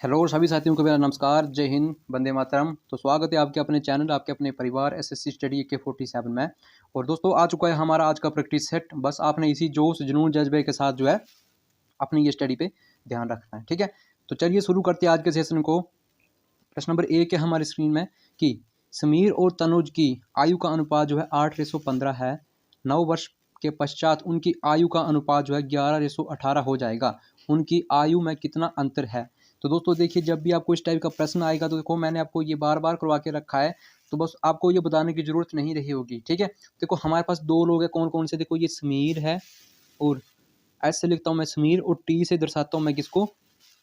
Hello सभी साथियों को मेरा नमस्कार, जय हिंद, वंदे मातरम। तो स्वागत है आपके अपने चैनल, आपके अपने परिवार एसएससी स्टडी AK47 में। और दोस्तों आ चुका है हमारा आज का प्रैक्टिस सेट। बस आपने इसी जोश जुनून जज्बे के साथ जो है अपनी ये स्टडी पे ध्यान रखना है, ठीक है। तो चलिए शुरू करते हैं आज के सेशन को। प्रश्न नंबर 1 है हमारी स्क्रीन में कि समीर और तनुज की आयु का अनुपात जो है 8:15 है। 9 वर्ष के पश्चात उनकी आयु का अनुपात जो है 11:18 हो जाएगा। उनकी आयु में कितना अंतर है। तो दोस्तों देखिए, जब भी आपको इस टाइप का प्रश्न आएगा तो देखो मैंने आपको ये बार बार करवा के रखा है, तो बस आपको ये बताने की जरूरत नहीं रही होगी, ठीक है। देखो हमारे पास दो लोग हैं, कौन कौन से, देखो ये समीर है और एस से लिखता हूँ मैं समीर और टी से दर्शाता हूँ मैं किसको,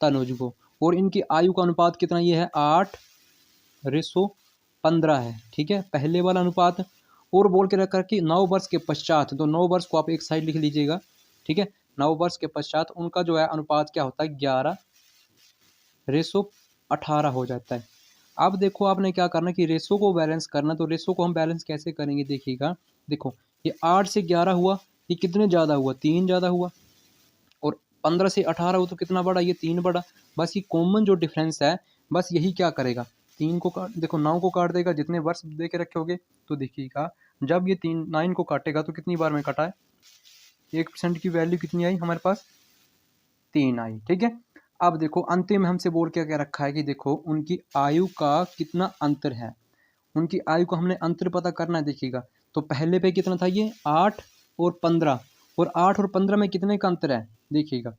तनुज को। और इनकी आयु का अनुपात कितना ये है 8:15 है, ठीक है, पहले वाला अनुपात। और बोल के रखा कि 9 वर्ष के पश्चात, तो 9 वर्ष को आप एक साइड लिख लीजिएगा, ठीक है। 9 वर्ष के पश्चात उनका जो है अनुपात क्या होता है 11:18 हो जाता है। अब देखो आपने क्या करना कि रेशो को बैलेंस करना, तो रेशो को हम बैलेंस कैसे करेंगे देखिएगा। देखो ये 8 से 11 हुआ, ये कितने ज़्यादा हुआ, 3 ज़्यादा हुआ। और 15 से 18 हो तो कितना बढ़ा, ये 3 बढ़ा। बस ये कॉमन जो डिफरेंस है, बस यही क्या करेगा, 3 को काट, देखो 9 को काट देगा, जितने वर्ष दे के रखे होगे। तो देखिएगा जब ये 9 को काटेगा तो कितनी बार में कटा है, 1% की वैल्यू कितनी आई हमारे पास, 3 आई, ठीक है। अब देखो अंतिम में हमसे बोल के क्या रखा है कि देखो उनकी आयु का कितना अंतर है। उनकी आयु को हमने अंतर पता करना है, देखिएगा। तो पहले पे कितना था ये 8 और 15, और 8 और 15 में कितने का अंतर है, देखिएगा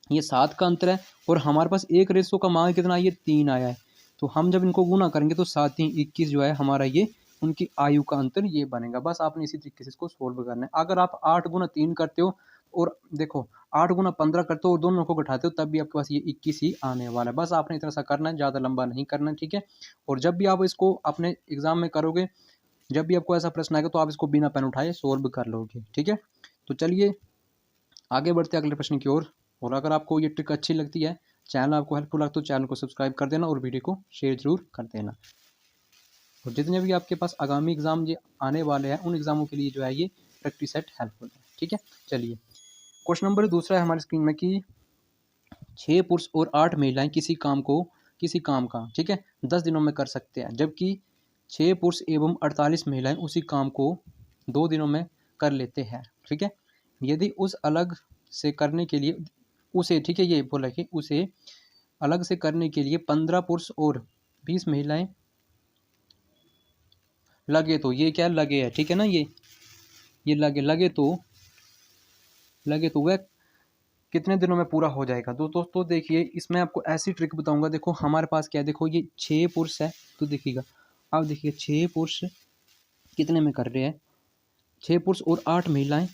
ये 7 का अंतर है। और हमारे पास एक रेशो का मान कितना, ये 3 आया है। तो हम जब इनको गुना करेंगे तो 7 3 21 जो है हमारा ये उनकी आयु का अंतर ये बनेगा। बस आपने इसी तरीके से इसको सोल्व करना है। अगर आप 8 गुना 3 करते हो और देखो 8 गुना 15 करते हो और दोनों को घटाते हो, तब भी आपके पास ये 21 ही आने वाला है। बस आपने इतना सा करना है, ज़्यादा लंबा नहीं करना है, ठीक है। और जब भी आप इसको अपने एग्जाम में करोगे, जब भी आपको ऐसा प्रश्न आएगा तो आप इसको बिना पेन उठाए सोल्व कर लोगे, ठीक है। तो चलिए आगे बढ़ते हैं अगले प्रश्न की ओर। और अगर आपको ये ट्रिक अच्छी लगती है, चैनल आपको हेल्पफुल लगता है, तो चैनल को सब्सक्राइब कर देना और वीडियो को शेयर जरूर कर देना। और जितने भी आपके पास आगामी एग्जाम ये आने वाले हैं, उन एग्जामों के लिए जो है ये प्रैक्टिस सेट हेल्पफुल है, ठीक है। चलिए क्वेश्चन नंबर दूसरा है हमारी स्क्रीन में कि 6 पुरुष और 8 महिलाएं किसी काम का, ठीक है, 10 दिनों में कर सकते हैं, जबकि 6 पुरुष एवं 48 महिलाएं उसी काम को 2 दिनों में कर लेते हैं, ठीक है। यदि उस अलग से करने के लिए उसे, ठीक है, ये बोला कि उसे अलग से करने के लिए 15 पुरुष और 20 महिलाएं लगे, तो ये क्या लगे है, ठीक है ना, ये लगे तो वह कितने दिनों में पूरा हो जाएगा। तो दोस्तों देखिए इसमें आपको ऐसी ट्रिक बताऊंगा। देखो हमारे पास क्या है, देखो ये 6 पुरुष है, तो देखिएगा अब देखिए 6 पुरुष कितने में कर रहे हैं, 6 पुरुष और 8 महिलाएं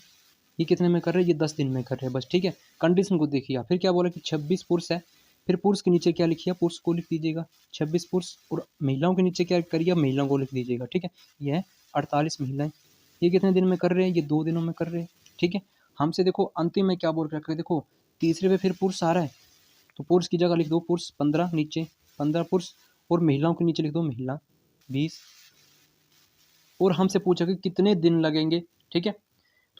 ये कितने में कर रहे हैं, ये 10 दिन में कर रहे हैं बस, ठीक है। कंडीशन को देखिए, फिर क्या बोला कि 26 पुरुष है, फिर पुरुष के नीचे क्या लिखिए, पुरुष को लिख दीजिएगा 26 पुरुष, और महिलाओं के नीचे क्या करिए, महिलाओं को लिख दीजिएगा, ठीक है। ये है 48 महिलाएं, ये कितने दिन में कर रहे हैं, ये 2 दिनों में कर रहे हैं, ठीक है। हमसे देखो अंतिम में क्या बोल रखा है, देखो तीसरे पे फिर पुरुष आ रहा है, तो पुरुष की जगह लिख दो पुरुष 15, नीचे 15 पुरुष, और महिलाओं के नीचे लिख दो महिला 20। और हमसे पूछा कि कितने दिन लगेंगे, ठीक है।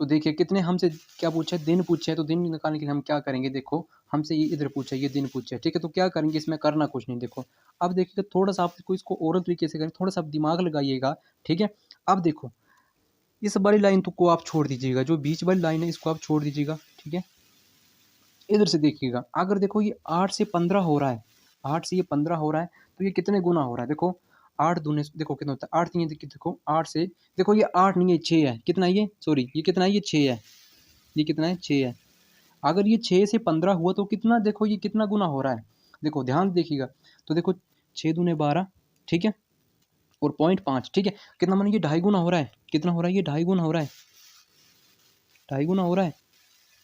तो देखिए कितने हमसे क्या पूछा है, दिन पूछे है, तो दिन निकालने के लिए हम क्या करेंगे, देखो हमसे ये इधर पूछा है, ये दिन पूछा है, ठीक है। तो क्या करेंगे, इसमें करना कुछ नहीं। देखो अब देखिएगा थोड़ा सा आपको इसको और तरीके से करें, थोड़ा सा आप दिमाग लगाइएगा, ठीक है। अब देखो इस वाली लाइन तो को आप छोड़ दीजिएगा, जो बीच वाली लाइन है इसको आप छोड़ दीजिएगा, ठीक है। इधर से देखिएगा, अगर देखो ये 8 से 15 हो रहा है, 8 से ये 15 हो रहा है, तो ये कितने गुना हो रहा है, देखो 8 दूने देखो कितना होता है, 8 नहीं है, देखो 8 से, देखो ये 8 नहीं है 6 है, कितना है ये, सॉरी ये कितना है, ये 6 है, ये कितना है 6 है। अगर ये 6 से 15 हुआ तो कितना, देखो ये कितना गुना हो रहा है, देखो ध्यान देखिएगा। तो देखो 6 दूने 12, ठीक है, और 0.5, ठीक है, कितना माना ये 2.5 गुना हो रहा है, कितना हो रहा है, ये 2.5 गुना हो रहा है, 2.5 गुना हो रहा है,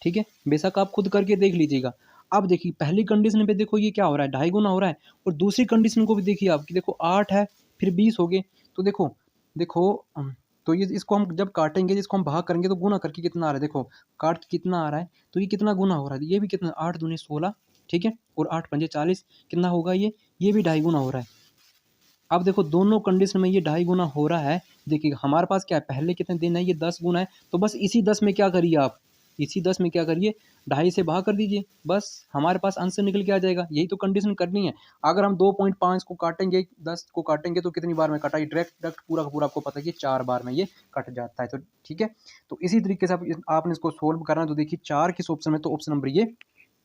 ठीक है। बेशक आप खुद करके देख लीजिएगा। अब देखिए पहली कंडीशन पे देखो ये क्या हो रहा है, 2.5 गुना हो रहा है, और दूसरी कंडीशन को भी देखिए आपकी, देखो 8 है फिर 20 हो गए, तो देखो देखो तो ये इसको हम जब काटेंगे, इसको हम भाग करेंगे तो गुना करके कितना आ रहा है, देखो काट के कितना आ रहा है, तो ये कितना गुना हो रहा है, ये भी कितना 8 दूनी 16, ठीक है, और 8 पंजे 40, कितना होगा ये भी 2.5 गुना हो रहा है। अब देखो दोनों कंडीशन में ये 2.5 गुना हो रहा है। देखिए हमारे पास क्या है, पहले कितने दिन है, ये 10 गुना है, तो बस इसी 10 में क्या करिए आप, इसी 10 में क्या करिए, 2.5 से भाग कर दीजिए, बस हमारे पास आंसर निकल के आ जाएगा। यही तो कंडीशन करनी है। अगर हम 2.5 को काटेंगे, 10 को काटेंगे तो कितनी बार में कटा, ये डायरेक्ट पूरा का पूरा आपको पता है कि 4 बार में ये कट जाता है। तो ठीक है, तो इसी तरीके से आपने इसको सोल्व करना है। तो देखिए 4 किस ऑप्शन में, तो ऑप्शन नंबर ये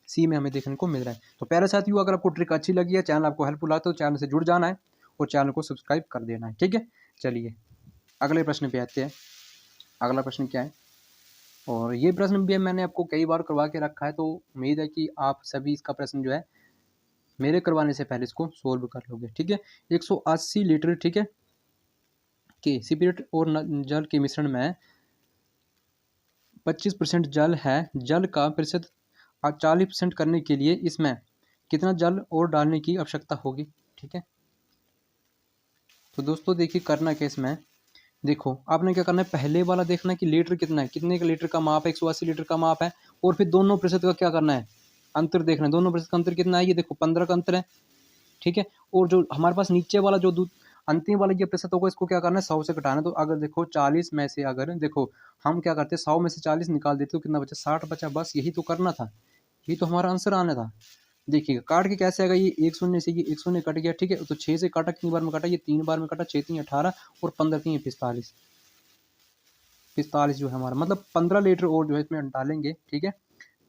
सी में हमें देखने को मिल रहा है। तो प्यारे साथियों, अगर आपको ट्रिक अच्छी लगी है, चैनल आपको हेल्पफुल आता है, तो चैनल से जुड़ जाना है और चैनल को सब्सक्राइब कर देना है। ठीक है, चलिए अगले प्रश्न पे आते हैं। अगला प्रश्न क्या है, और ये प्रश्न भी मैंने आपको कई बार करवा के रखा है, तो उम्मीद है कि आप सभी इसका प्रश्न जो है मेरे करवाने से पहले इसको सोल्व कर लोगे। ठीक है, 180 लीटर, ठीक है, के स्पिरिट और जल के मिश्रण में 25% जल है। जल का प्रतिशत 40% करने के लिए इसमें कितना जल और डालने की आवश्यकता होगी। ठीक है, तो दोस्तों देखिए करना क्या इसमें, देखो आपने क्या करना है, पहले वाला देखना है कि लीटर कितना है, कितने का लीटर का माप है, 180 लीटर का माप है, और फिर दोनों प्रतिशत का क्या करना है, अंतर देखना है। दोनों प्रतिशत का अंतर कितना है, ये देखो 15 का अंतर है। ठीक है, और जो हमारे पास नीचे वाला जो दूध अंतिम वाला ये प्रतिशत होगा, इसको क्या करना है, 100 से घटाना है। तो अगर देखो 40 में से, अगर देखो हम क्या करते हैं, 100 में से 40 निकाल देते, तो कितना बचा, 60 बचा। बस यही तो करना था, यही तो हमारा आंसर आना था। देखिएगा काट के कैसे आएगा, ये एक शून्य से ये एक शून्य कट गया। ठीक है, तो 6 से काटा, कितनी बार में काटा, ये 3 बार में काटा, 6 3 18 और 15 3 45, 45 जो है हमारा, मतलब 15 लीटर और जो है इसमें डालेंगे। ठीक है,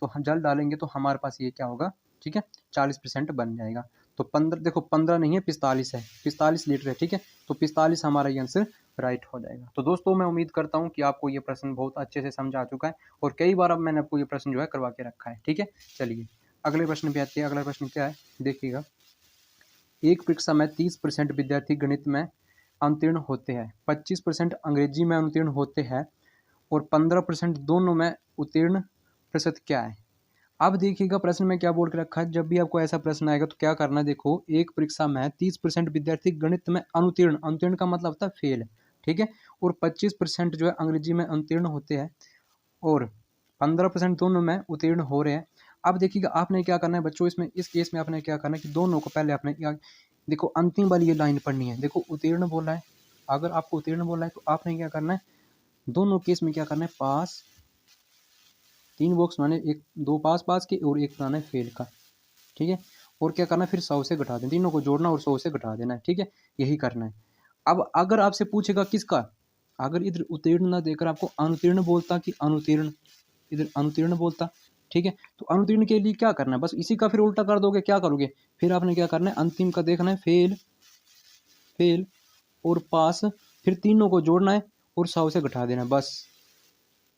तो हम जल डालेंगे तो हमारे पास ये क्या होगा, ठीक है, 40% बन जाएगा। तो 15, देखो 15 नहीं है, 45 है, 45 लीटर है। ठीक है, तो 45 हमारा ये आंसर राइट हो जाएगा। तो दोस्तों मैं उम्मीद करता हूँ कि आपको ये प्रश्न बहुत अच्छे से समझ आ चुका है, और कई बार अब मैंने आपको ये प्रश्न जो है करवा के रखा है। ठीक है, चलिए अगले प्रश्न पे आते हैं। अगला प्रश्न क्या है, देखिएगा, एक परीक्षा में 30% विद्यार्थी गणित में उत्तीर्ण होते हैं, 25% अंग्रेजी में उत्तीर्ण होते हैं, और 15% दोनों में उत्तीर्ण प्रतिशत क्या है। अब देखिएगा प्रश्न में क्या बोल के रखा है, जब भी आपको ऐसा प्रश्न आएगा तो क्या करना है, देखो एक परीक्षा में 30% विद्यार्थी गणित में अनुत्तीर्ण, अनुत्तीर्ण का मतलब होता है फेल। ठीक है, और 25% जो है अंग्रेजी में उत्तीर्ण होते हैं, और 15% दोनों में उत्तीर्ण हो रहे हैं। अब देखिएगा आपने क्या करना है बच्चों, इसमें इस केस में आपने क्या करना है कि दोनों को पहले आपने देखो अंतिम वाली ये लाइन पढ़नी है। देखो उत्तीर्ण बोला है, अगर आपको उत्तीर्ण बोला है तो आपने क्या करना है, दोनों केस में क्या करना है, पास 3 बॉक्स बनाने, एक 2 पास पास के और एक बनाना है फेल का। ठीक है, और क्या करना है, फिर 100 से घटा देना, तीनों को जोड़ना और 100 से घटा देना है। ठीक है, यही करना है। अब अगर आपसे पूछेगा किसका, अगर इधर उत्तीर्ण ना देकर आपको अनुत्तीर्ण बोलता कि अनुत्तीर्ण, इधर अनुत्तीर्ण बोलता, ठीक है, तो अनुत्तीर्ण के लिए क्या करना है, बस इसी का फिर उल्टा कर दोगे। क्या करोगे, फिर आपने क्या करना है, अंतिम का देखना है, फेल, फेल और पास, फिर तीनों को जोड़ना है और 100 से घटा देना है, बस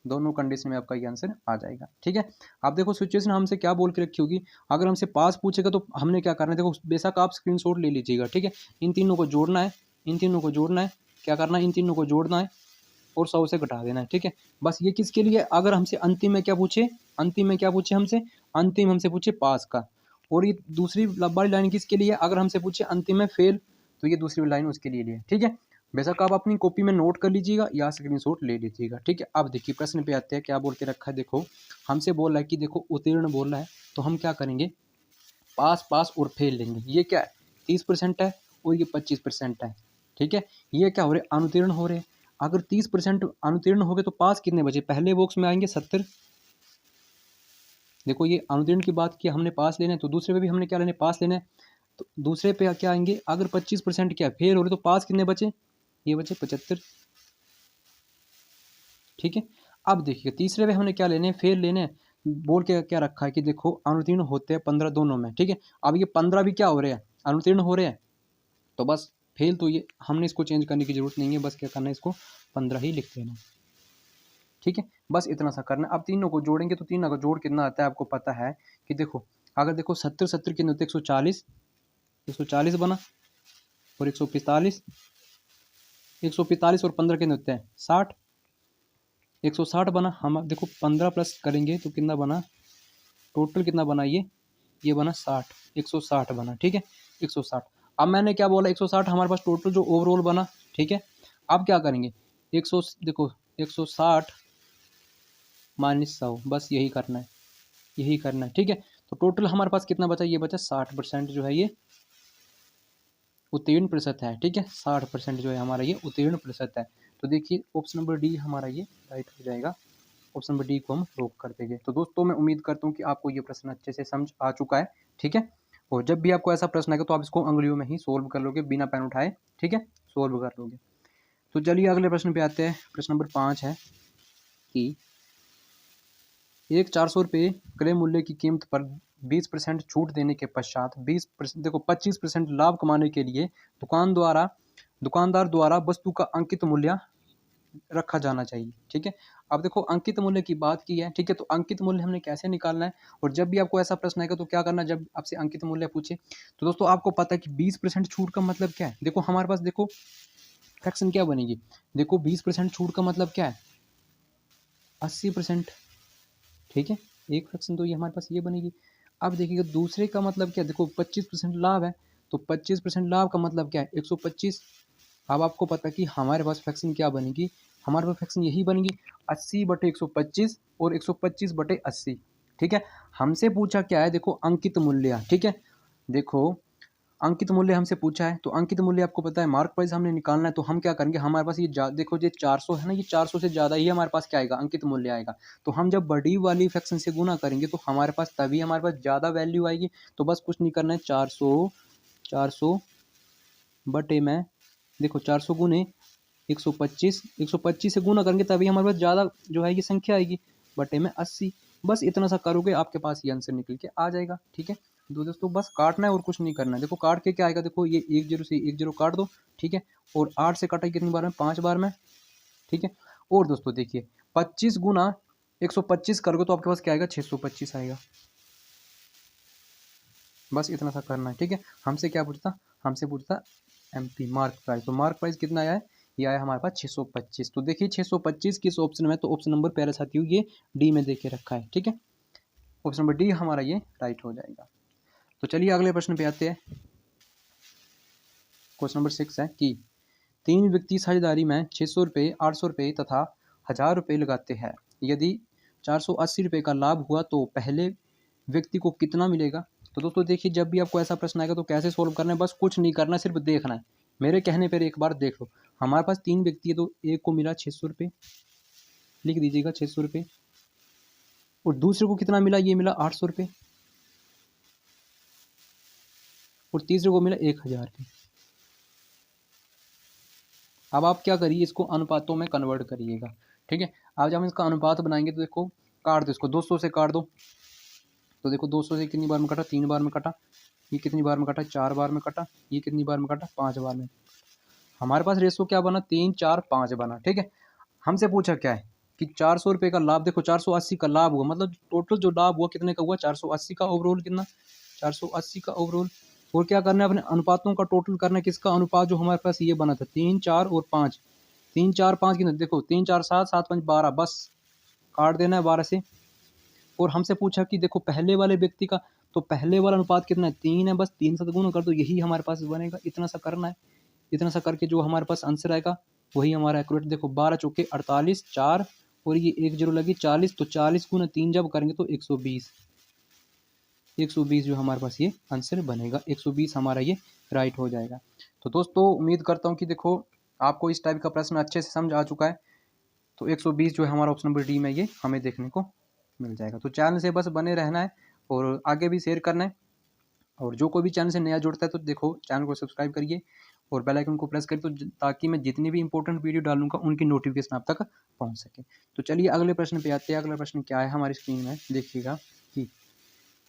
दोनों कंडीशन में आपका ये आंसर आ जाएगा। ठीक है, आप देखो सिचुएशन हमसे क्या बोल के रखी होगी, अगर हमसे पास पूछेगा तो हमने क्या करना है, देखो बेशक आप स्क्रीनशॉट ले लीजिएगा। ठीक है, इन तीनों को जोड़ना है, इन तीनों को जोड़ना है, क्या करना है, इन तीनों को जोड़ना है और 100 से घटा देना है। ठीक है, बस ये किसके लिए, अगर हमसे अंतिम में क्या पूछे, अंतिम में क्या पूछे हमसे, अंतिम हमसे पूछे पास का, और ये दूसरी वाली लाइन किसके लिए, अगर हमसे पूछे अंतिम में फेल, तो ये दूसरी लाइन उसके लिए। ठीक है, बेशक आप अपनी कॉपी में नोट कर लीजिएगा या स्क्रीनशॉट ले लीजिएगा। ठीक है, अब देखिए प्रश्न पे आते हैं, क्या बोल के रखा है, देखो हमसे बोल रहा है कि देखो उत्तीर्ण बोल रहा है, तो हम क्या करेंगे, पास पास और फेल लेंगे। ये क्या है, 30% है और ये 25% है। ठीक है, ये क्या हो रहे, अनुत्तीर्ण हो रहे हैं। अगर 30% अनुत्तीर्ण हो गए तो पास कितने बचे, पहले बॉक्स में आएंगे 70। देखो ये अनुत्तीर्ण की बात की, हमने पास लेना है, तो दूसरे पे भी हमने क्या लेना है, पास लेना है। तो दूसरे पे क्या आएंगे, अगर 25% क्या फेल हो रहे तो पास कितने बचे, ये बचे 75। ठीक है, अब देखिए तीसरे पे हमने क्या लेने हैं, फेल लेने हैं। बोल के क्या रखा है कि देखो अनुत्तीर्ण होते हैं 15 दोनों में। ठीक है, अब ये 15 भी क्या हो रहे हैं, अनुत्तीर्ण हो रहे हैं, तो बस फेल, तो ये हमने इसको चेंज करने की जरूरत नहीं है, बस क्या करना है, इसको 15 ही लिख देना। ठीक है, बस इतना सा करना है। अब तीनों को जोड़ेंगे तो तीनों का जोड़ कितना आता है आपको पता है कि देखो, अगर देखो 70 70 कितने होते हैं, 140, 140 बना, और 145, 145 और 15 कितने होते हैं, 60, 160 बना। हम देखो 15 प्लस करेंगे तो कितना बना, टोटल कितना बना, ये बना 60, 160 बना। ठीक है, 160। अब मैंने क्या बोला, 160 हमारे पास टोटल जो ओवरऑल बना। ठीक है, अब क्या करेंगे, 100 देखो 160 माइनस 100, बस यही करना है, यही करना है। ठीक है, तो टोटल हमारे पास कितना बचा, ये बचा 60% जो है ये उत्तीर्ण प्रतिशत है। ठीक है, 60% जो है हमारा ये उत्तीर्ण प्रतिशत है। तो देखिए ऑप्शन नंबर डी हमारा ये राइट हो जाएगा। ऑप्शन नंबर डी को हम रोक कर देंगे। तो दोस्तों मैं उम्मीद करता हूँ कि आपको ये प्रश्न अच्छे से समझ आ चुका है, ठीक है। और जब भी आपको ऐसा प्रश्न आएगा तो आप इसको अंगुलियों में ही सोल्व कर लोगे बिना पेन उठाए, ठीक है, सोल्व कर लोगे। तो चलिए अगले प्रश्न पे आते हैं। प्रश्न नंबर 5 है कि एक 400 रुपये क्रय मूल्य की कीमत पर 20% छूट देने के पश्चात 20% देखो 25% लाभ कमाने के लिए दुकानदार द्वारा वस्तु का अंकित मूल्य रखा जाना चाहिए, ठीक है। अब देखो अंकित मूल्य की बात की है, ठीक है, तो अंकित मूल्य हमने कैसे निकालना है, और जब भी आपको ऐसा प्रश्न आएगा तो क्या करना है, जब आपसे अंकित मूल्य पूछे तो दोस्तों आपको पता है कि 20% छूट का मतलब क्या है। देखो हमारे पास देखो फ्रैक्शन क्या बनेगी, देखो 20% छूट का मतलब क्या है, 80%, ठीक है। एक फ्रैक्शन तो ये हमारे पास ये बनेगी। अब देखिएगा दूसरे का मतलब क्या है, देखो 25% लाभ है, तो 25% लाभ का मतलब क्या है, 125। अब आपको पता कि हमारे पास फ्रैक्शन क्या बनेगी, हमारे पास फ्रैक्शन यही बनेगी 80/125 और 125/80, ठीक है। हमसे पूछा क्या है, देखो अंकित मूल्य, ठीक है। देखो अंकित मूल्य हमसे पूछा है, तो अंकित मूल्य आपको पता है मार्क प्राइस हमने निकालना है, तो हम क्या करेंगे, हमारे पास ये देखो ये 400 है ना, ये 400 से ज़्यादा ही हमारे पास क्या आएगा, अंकित मूल्य आएगा। तो हम जब बड़ी वाली फ्रैक्शन से गुना करेंगे तो हमारे पास तभी हमारे पास ज़्यादा वैल्यू आएगी। तो बस कुछ नहीं करना है, 400 बटे में देखो 400 गुने 125 से गुना करेंगे तभी हमारे पास ज़्यादा जो है ये संख्या आएगी, बटे में 80। बस इतना सा करोगे आपके पास ये आंसर निकल के आ जाएगा, ठीक है। तो दोस्तों बस काटना है और कुछ नहीं करना है। देखो काट के क्या आएगा, देखो ये 10 से 10 काट दो, ठीक है, और 8 से काटा कितनी बार में, 5 बार में, ठीक है। और दोस्तों देखिए 25 गुना 125 करोगे तो आपके पास क्या आएगा, 625 आएगा। बस इतना सा करना है, ठीक है। हमसे क्या पूछता, हमसे पूछता MP मार्क प्राइस, तो मार्क प्राइस कितना आया है, ये आया हमारे पास 625। तो देखिए 625 किस ऑप्शन में, तो ऑप्शन नंबर पहले साथी ये डी में देके रखा है, ठीक है। ऑप्शन नंबर डी हमारा ये राइट हो जाएगा। तो चलिए अगले प्रश्न पे आते हैं। क्वेश्चन नंबर 6 है कि 3 व्यक्ति साझेदारी में 600 रुपये, 800 रुपये तथा 1000 रुपये लगाते हैं। यदि 480 रुपये का लाभ हुआ तो पहले व्यक्ति को कितना मिलेगा। तो दोस्तों देखिए जब भी आपको ऐसा प्रश्न आएगा तो कैसे सोल्व करना है, बस कुछ नहीं करना, सिर्फ देखना है, मेरे कहने पर एक बार देख लो। हमारे पास 3 व्यक्ति है तो एक को मिला 600 रुपये, लिख दीजिएगा 600 रुपये, और दूसरे को कितना मिला, ये मिला 800 रुपये, और तीसरे को मिला 1000 रुपये। अब आप क्या करिए, इसको अनुपातों में कन्वर्ट करिएगा, ठीक है। अब जब हम इसका अनुपात बनाएंगे तो देखो काट दो इसको, 200 से काट दो, तो देखो 200 से कितनी बार में कटा, 3 बार में कटा, ये कितनी बार में कटा, 4 बार में कटा, ये कितनी बार में कटा, 5 बार में। हमारे पास रेशो क्या बना, 3 4 5 बना, ठीक है। हमसे पूछा क्या है कि 400 रुपये का लाभ, देखो 480 का लाभ हुआ, मतलब टोटल जो लाभ हुआ कितने का हुआ, 480 का ओवरऑल, कितना 480 का ओवरऑल। और क्या करना है, अपने अनुपातों का टोटल करना है, किसका अनुपात, जो हमारे पास ये बना था 3 4 और 5, 3 4 5 कितने, देखो 3 4 7 7 5 12, बस काट देना है 12 से। और हमसे पूछा कि देखो पहले वाले व्यक्ति का, तो पहले वाला अनुपात कितना है, 3 है, बस 3 से गुना कर दो, यही हमारे पास बनेगा। इतना सा करना है, इतना सा करके जो हमारे पास आंसर आएगा वही हमारा एक्यूरेट। देखो 12 चौके 48, 4 और ये 1 0 लगी 40, तो 40 गुना 3 जब करेंगे तो 120, 120 जो हमारे पास ये आंसर बनेगा, 120 हमारा ये राइट हो जाएगा। तो दोस्तों उम्मीद करता हूँ कि देखो आपको इस टाइप का प्रश्न अच्छे से समझ आ चुका है। तो 120 जो है हमारा ऑप्शन नंबर डी में ये हमें देखने को मिल जाएगा। तो चैनल से बस बने रहना है और आगे भी शेयर करना है, और जो कोई भी चैनल से नया जुड़ता है तो देखो चैनल को सब्सक्राइब करिए और बेल आइकन को प्रेस करिए, तो ताकि मैं जितनी भी इंपॉर्टेंट वीडियो डालूंगा उनकी नोटिफिकेशन आप तक पहुंच सके। तो चलिए अगले प्रश्न पे आते हैं। अगला प्रश्न क्या है हमारी स्क्रीन में, देखिएगा कि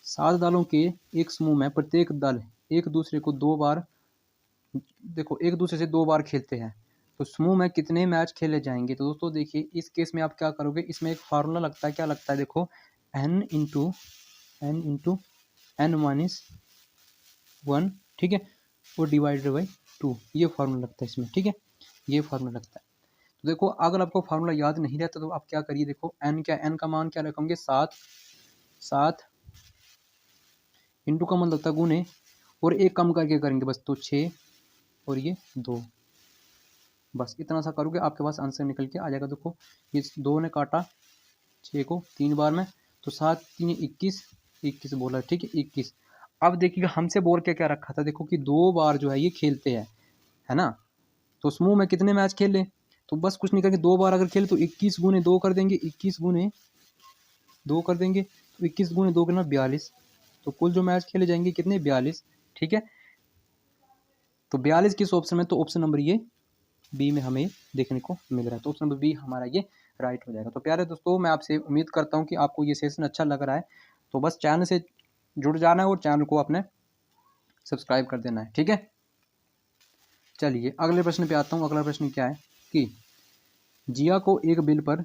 7 दलों के एक समूह में प्रत्येक दल एक दूसरे को 2 बार, देखो एक दूसरे से 2 बार खेलते हैं, तो समूह में कितने मैच खेले जाएंगे। तो दोस्तों देखिए इस केस में आप क्या करोगे, इसमें एक फार्मूला लगता है, क्या लगता है, देखो n/n-1, ठीक है, और डिवाइडेड बाई 2, ये फार्मूला लगता है इसमें, ठीक है, ये फार्मूला लगता है। तो देखो अगर आपको फार्मूला याद नहीं रहता तो आप क्या करिए, देखो n का मान क्या रखेंगे, 7 इंटू का मान लगता है गुने, और एक कम करके करेंगे बस, तो 6 और ये 2, बस इतना सा करोगे आपके पास आंसर निकल के आ जाएगा। देखो ये 2 ने काटा 6 को 3 बार में, तो 7 3 21 बोला, ठीक है 21। अब देखिएगा हमसे बोल के क्या रखा था, देखो कि 2 बार जो है ये खेलते हैं, है ना, तो समूह में कितने मैच खेले, तो बस कुछ नहीं करके 2 बार अगर खेले तो 21 गुने 2 कर देंगे, 21 गुने 2 कर देंगे, तो 21 गुने 2 करना 42। तो कुल जो मैच खेले जाएंगे कितने, 42। ठीक है, तो 42 किस ऑप्शन में, तो ऑप्शन नंबर ये बी में हमें देखने को मिल रहा है। तो ऑप्शन नंबर बी हमारा ये राइट हो जाएगा। तो प्यारे दोस्तों, मैं आपसे उम्मीद करता हूँ कि आपको ये सेशन अच्छा लग रहा है। तो बस चैनल से जुड़ जाना है और चैनल को अपने सब्सक्राइब कर देना है। ठीक है, चलिए अगले प्रश्न पे आता हूँ। अगला प्रश्न क्या है कि जिया को एक बिल पर,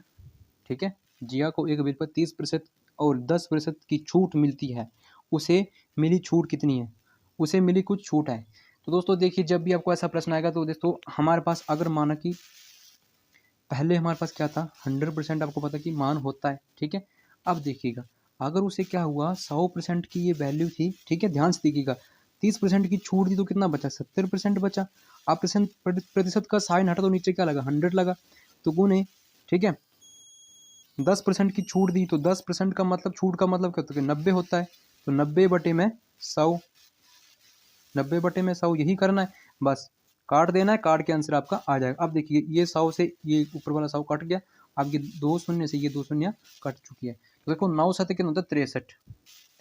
ठीक है, जिया को एक बिल पर 30% और 10% की छूट मिलती है, उसे मिली छूट कितनी है, उसे मिली कुछ छूट है। तो दोस्तों देखिए, जब भी आपको ऐसा प्रश्न आएगा तो दोस्तों हमारे पास अगर माना कि पहले हमारे पास क्या था, 100% आपको पता कि मान होता है। ठीक है, अब देखिएगा अगर उसे क्या हुआ, 100% की ये वैल्यू थी। ठीक है, ध्यान से देखिएगा, 30% की छूट दी तो कितना बचा, 70% बचा। आप प्रतिशत का साइन हटा तो नीचे क्या लगा, 100 लगा, तो गुने। ठीक है, 10% की छूट दी तो 10% का मतलब, छूट का मतलब क्या होता है, 90 होता है। तो 90/100, 90/100 यही करना है, बस काट देना है, काट के आंसर आपका आ जाएगा। अब देखिए ये 100 से ये ऊपर वाला 100 कट गया, अब ये 2 शून्य से ये 2 शून्य कट चुकी है। तो देखो 9 7 कितना होता है, 63।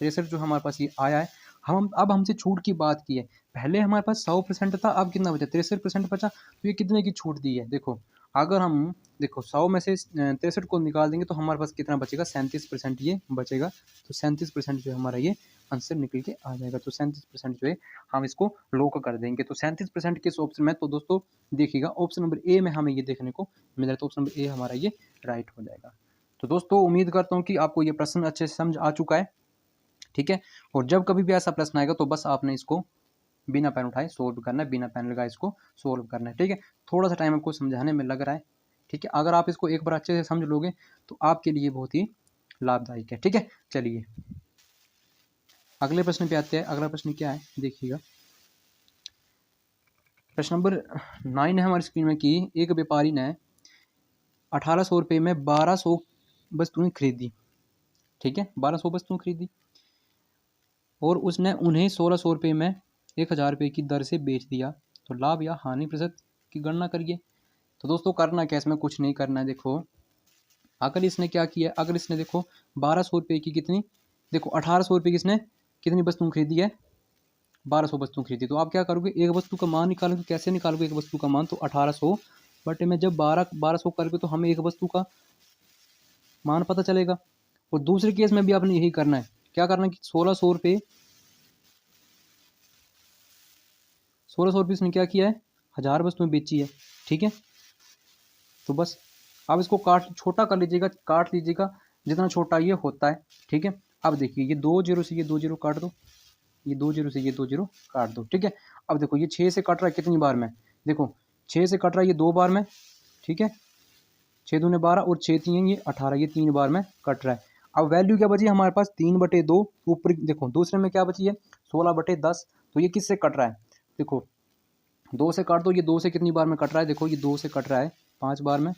63 जो हमारे पास ये आया है। हम अब हमसे छूट की बात की है, पहले हमारे पास 100% था, अब कितना बचा, 63% बचा। तो ये कितने की छूट दी है, देखो अगर हम देखो 100 में से 63 को निकाल देंगे तो हमारे पास कितना बचेगा, 37% ये बचेगा। तो 37% जो हमारा ये आंसर निकल के आ जाएगा। तो 37% जो है हम इसको लॉक कर देंगे। तो 37% किस ऑप्शन में, तो दोस्तों देखिएगा ऑप्शन नंबर ए में हमें ये देखने को मिल रहा है। तो ऑप्शन नंबर ए हमारा ये राइट हो जाएगा। तो दोस्तों उम्मीद करता हूँ कि आपको ये प्रश्न अच्छे से समझ आ चुका है। ठीक है, और जब कभी भी ऐसा प्रश्न आएगा तो बस आपने इसको बिना पेन उठाए सोल्व करना है, बिना पेन लगाए इसको सोल्व करना है। ठीक है, थोड़ा सा टाइम आपको समझाने में लग रहा है। ठीक है, अगर आप इसको एक बार अच्छे से समझ लोगे तो आपके लिए बहुत ही लाभदायक है। ठीक है, चलिए अगले प्रश्न पे आते हैं। अगला प्रश्न क्या है देखिएगा, प्रश्न नंबर 9 है हमारी स्क्रीन में कि एक व्यापारी ने 1800 रुपये में 1200 वस्तुएं खरीदी। ठीक है, 1200 वस्तुएं खरीदी और उसने उन्हें 1600 रुपये में 1000 रुपये की दर से बेच दिया। तो लाभ या हानि प्रतिशत की गणना करिए। तो दोस्तों करना क्या, इसमें कुछ नहीं करना है। देखो अगर इसने क्या किया, अगर इसने देखो 1200 रुपये की कितनी, देखो 1800 रुपये की इसने कितनी वस्तु खरीदी है, 1200 वस्तु खरीदी। तो आप क्या करोगे, एक वस्तु का मान निकालोगे। कैसे निकालोगे एक वस्तु का मान, तो 1800 बटे में जब 1200 करोगे तो हमें एक वस्तु का मान पता चलेगा। और दूसरे केस में भी आपने यही करना है। क्या करना है कि 1600 रुपये, 1600 रुपये इसने क्या किया है, 1000 वस्तुएं बेची है। ठीक है, तो बस अब इसको काट छोटा कर लीजिएगा, काट लीजिएगा जितना छोटा ये होता है। ठीक है, अब देखिए ये 2 जीरो से ये 2 जीरो काट दो, ये 2 जीरो से ये 2 जीरो काट दो। ठीक है, अब देखो ये 6 से कट रहा है कितनी बार में, देखो 6 से कट रहा है ये 2 बार में। ठीक है, 6 दूने 12 और 6 3 ये 18, ये 3 बार में कट रहा है। अब वैल्यू क्या बची हमारे पास, 3/2। ऊपर देखो दूसरे में क्या बची है, 16/10। तो ये किससे कट रहा है, देखो 2 से काट दो, ये 2 से कितनी बार में कट रहा है, देखो ये 2 से कट रहा है 5 बार में,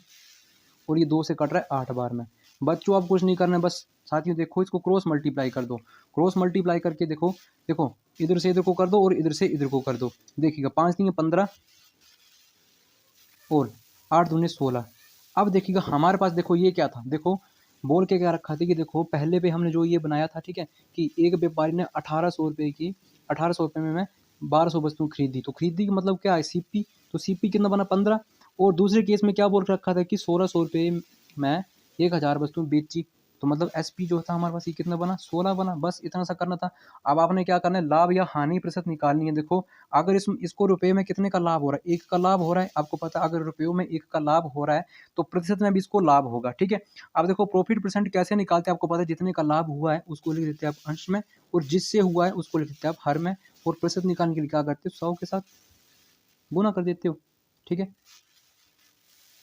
और ये 2 से कट रहा है 8 बार में। बच्चों आप कुछ नहीं करना है, बस साथियों देखो इसको क्रॉस मल्टीप्लाई कर दो। क्रॉस मल्टीप्लाई करके देखो, देखो इधर से इधर को कर दो और इधर से इधर को कर दो। देखिएगा 5 3 15 और 8 दूने 16। अब देखिएगा हमारे पास देखो ये क्या था, देखो बोल के क्या रखा था कि देखो पहले पे हमने जो ये बनाया था, ठीक है, कि एक व्यापारी ने 1800 रुपये की, 1800 रुपये में 1200 वस्तु खरीदी। तो खरीदी का मतलब क्या है, सीपी। तो सीपी कितना बना, 15। और दूसरे केस में क्या बोल रखा था कि 1600 रुपये में 1000 वस्तु बेची। तो मतलब एसपी जो था हमारे पास ये कितना बना, 16 बना। बस इतना सा करना था। अब आपने क्या करना है, लाभ या हानि प्रतिशत निकालनी है। देखो अगर इसको रुपए में कितने का लाभ हो रहा है, 1 का लाभ हो रहा है, आपको पता है अगर रुपयों में 1 का लाभ हो रहा है तो प्रतिशत में भी इसको लाभ होगा। ठीक है, अब देखो प्रॉफिट परसेंट कैसे निकालते हैं, आपको पता है जितने का लाभ हुआ है उसको लिख देते हैं आप अंश में, और जिससे हुआ है उसको लिख देते हैं आप हर में, और प्रतिशत निकालने के लिए क्या करते हो, 100 के साथ गुना कर देते हो। ठीक है,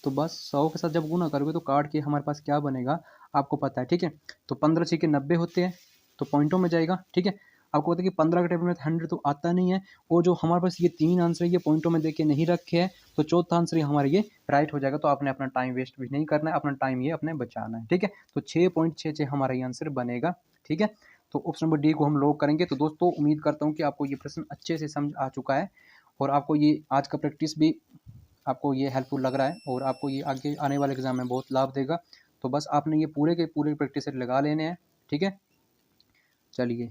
तो बस 100 के साथ जब गुना करोगे तो काट के हमारे पास क्या बनेगा आपको पता है। ठीक है, तो 15 6 के 90 होते हैं, तो पॉइंटों में जाएगा। ठीक है, आपको पता है कि 15 के टेबल में 100 तो आता नहीं है, और जो हमारे पास ये 3 आंसर ये पॉइंटों में देके नहीं रखे हैं, तो चौथा आंसर हमारा ये राइट हो जाएगा। तो आपने अपना टाइम वेस्ट भी नहीं करना है, अपना टाइम ये अपने बचाना है। ठीक है, तो 6.66 हमारा ये आंसर बनेगा। ठीक है, तो ऑप्शन नंबर डी को हम लॉक करेंगे। तो दोस्तों उम्मीद करता हूँ कि आपको ये प्रश्न अच्छे से समझ आ चुका है, और आपको ये आज का प्रैक्टिस भी आपको ये हेल्पफुल लग रहा है और आपको ये आगे आने वाले एग्ज़ाम में बहुत लाभ देगा। तो बस आपने ये पूरे के पूरे प्रैक्टिस सेट लगा लेने हैं, ठीक है। चलिए,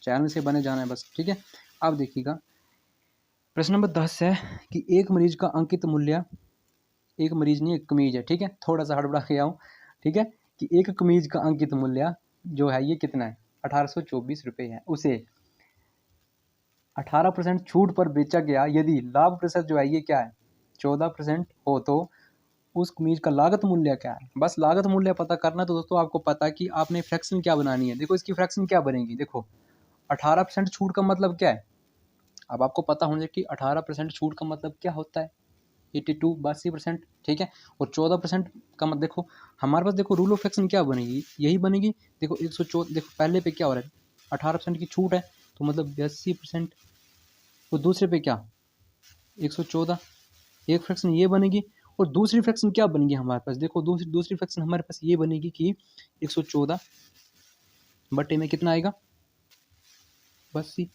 चैनल से बने जाना है बस, ठीक है। अब देखिएगा, प्रश्न नंबर 10 है कि एक मरीज का अंकित मूल्य, एक मरीज नहीं, एक कमीज है, ठीक है, थोड़ा सा हड़बड़ा गया हूँ, ठीक है, कि एक कमीज का अंकित मूल्य जो है ये कितना है, 1824 रुपये है। उसे 18% छूट पर बेचा गया यदि लाभ प्रतिशत जो है ये क्या है, 14% हो, तो उस कमीज का लागत मूल्य क्या है। बस लागत मूल्य पता करना। तो दोस्तों आपको पता है कि आपने फ्रैक्शन क्या बनानी है। देखो इसकी फ्रैक्शन क्या बनेगी, देखो 18% छूट का मतलब क्या है, अब आपको पता होना चाहिए कि 18% छूट का मतलब क्या होता है, 82 82%, ठीक है। और 14% का मतलब, देखो हमारे पास देखो रूल ऑफ फ्रैक्शन क्या बनेगी, यही बनेगी। देखो 114, देखो पहले पे क्या हो रहा है, 18% की छूट है, तो मतलब 82%, और दूसरे पे क्या 114, एक फ्रैक्शन ये बनेगी। और दूसरी फ्रैक्शन क्या बनेगी हमारे पास, देखो दूसरी फ्रैक्शन हमारे पास ये बनेगी कि 114 बटे में कितना आएगा, 82।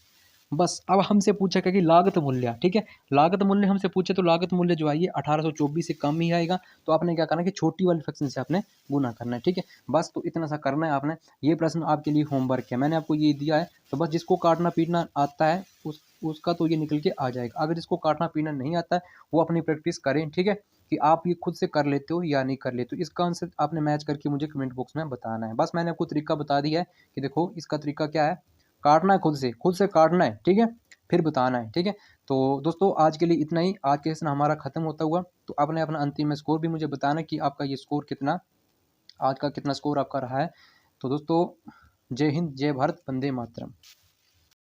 बस अब हमसे पूछा क्या कि लागत मूल्य, ठीक है, लागत मूल्य हमसे पूछे तो लागत मूल्य जो है ये 1824 से कम ही आएगा। तो आपने क्या करना है कि छोटी वाली फ्रैक्शन से आपने गुना करना है, ठीक है। बस तो इतना सा करना है आपने। ये प्रश्न आपके लिए होमवर्क है, मैंने आपको ये दिया है। तो बस जिसको काटना पीटना आता है उसका तो ये निकल के आ जाएगा। अगर जिसको काटना पीटना नहीं आता है वो अपनी प्रैक्टिस करें, ठीक है, कि आप ये खुद से कर लेते हो या नहीं कर लेते हो। इसका आंसर आपने मैच करके मुझे कमेंट बॉक्स में बताना है। बस मैंने आपको तरीका बता दिया है कि देखो इसका तरीका क्या है, काटना है, खुद से काटना है, ठीक है, फिर बताना है, ठीक है। तो दोस्तों आज के लिए इतना ही, आज के सेशन हमारा खत्म होता हुआ। तो आपने अपना अंतिम में स्कोर भी मुझे बताना कि आपका ये स्कोर कितना, आज का कितना स्कोर आपका रहा है। तो दोस्तों जय हिंद, जय भारत, वंदे मातरम।